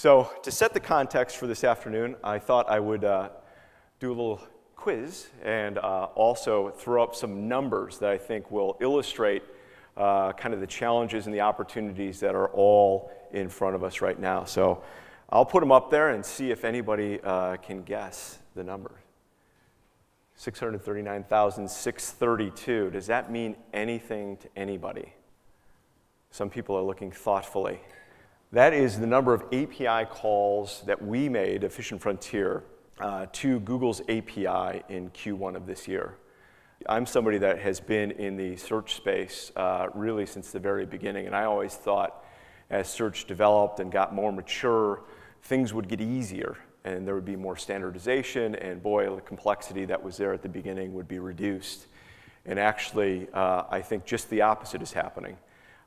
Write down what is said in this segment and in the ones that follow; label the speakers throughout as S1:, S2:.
S1: So to set the context for this afternoon, I thought I would do a little quiz and also throw up some numbers that I think will illustrate kind of the challenges and the opportunities that are all in front of us right now. So I'll put them up there and see if anybody can guess the number. 639,632. Does that mean anything to anybody? Some people are looking thoughtfully. That is the number of API calls that we made, Efficient Frontier, to Google's API in Q1 of this year. I'm somebody that has been in the search space really since the very beginning, and I always thought as search developed and got more mature, things would get easier and there would be more standardization, and boy, the complexity that was there at the beginning would be reduced. And actually, I think just the opposite is happening.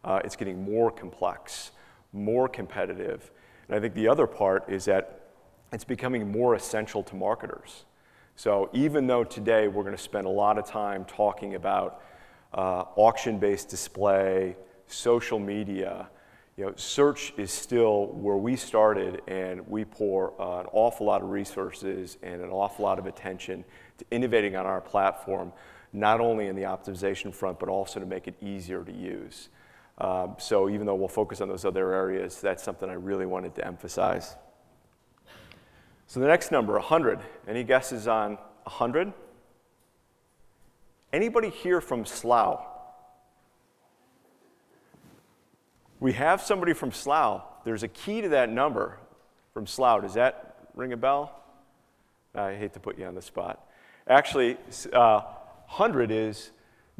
S1: It's getting more complex, more competitive, and I think the other part is that it's becoming more essential to marketers. So even though today we're going to spend a lot of time talking about auction-based display, social media, search is still where we started, and we pour an awful lot of resources and an awful lot of attention to innovating on our platform, not only in the optimization front, but also to make it easier to use. So even though we'll focus on those other areas, that's something I really wanted to emphasize. So the next number, 100. Any guesses on 100? Anybody here from Slough? We have somebody from Slough. There's a key to that number from Slough. Does that ring a bell? I hate to put you on the spot. Actually, 100 is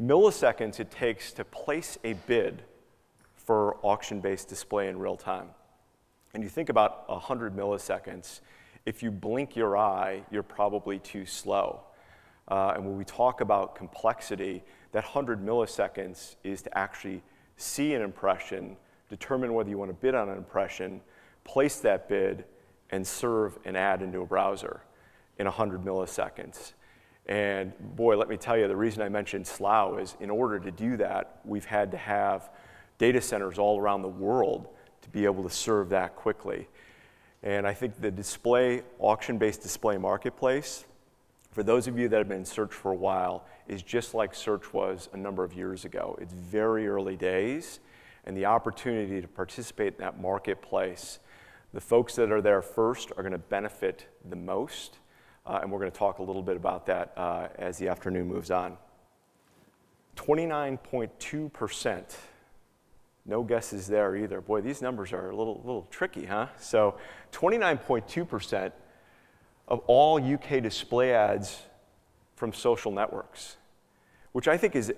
S1: milliseconds it takes to place a bid for auction-based display in real time. And you think about 100 milliseconds, if you blink your eye, you're probably too slow. And when we talk about complexity, that 100 milliseconds is to actually see an impression, determine whether you want to bid on an impression, place that bid, and serve an ad into a browser in 100 milliseconds. And boy, let me tell you, the reason I mentioned Slough is in order to do that, we've had to have data centers all around the world to be able to serve that quickly. And I think the display, auction-based display marketplace, for those of you that have been in search for a while, is just like search was a number of years ago. It's very early days, and the opportunity to participate in that marketplace, the folks that are there first are going to benefit the most, and we're going to talk a little bit about that as the afternoon moves on. 29.2%. No guesses there either. Boy, these numbers are a little tricky, huh? So 29.2% of all UK display ads from social networks, which I think is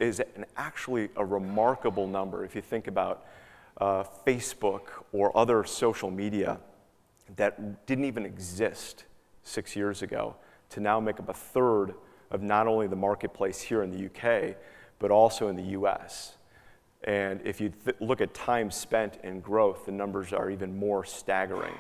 S1: actually a remarkable number if you think about Facebook or other social media that didn't even exist 6 years ago to now make up a third of not only the marketplace here in the UK, but also in the US. And if you look at time spent and growth, the numbers are even more staggering.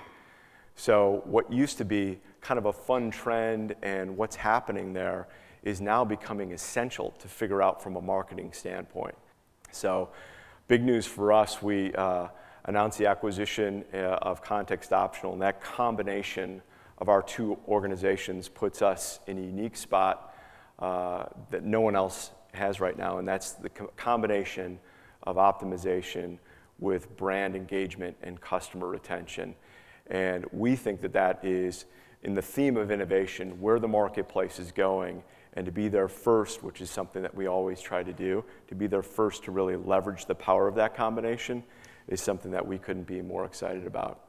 S1: So what used to be kind of a fun trend and what's happening there is now becoming essential to figure out from a marketing standpoint. So big news for us, we announced the acquisition of Context Optional, and that combination of our two organizations puts us in a unique spot that no one else has right now, and that's the combination of optimization with brand engagement and customer retention. And we think that that is, in the theme of innovation, where the marketplace is going, and to be there first, which is something that we always try to do, to be there first to really leverage the power of that combination is something that we couldn't be more excited about.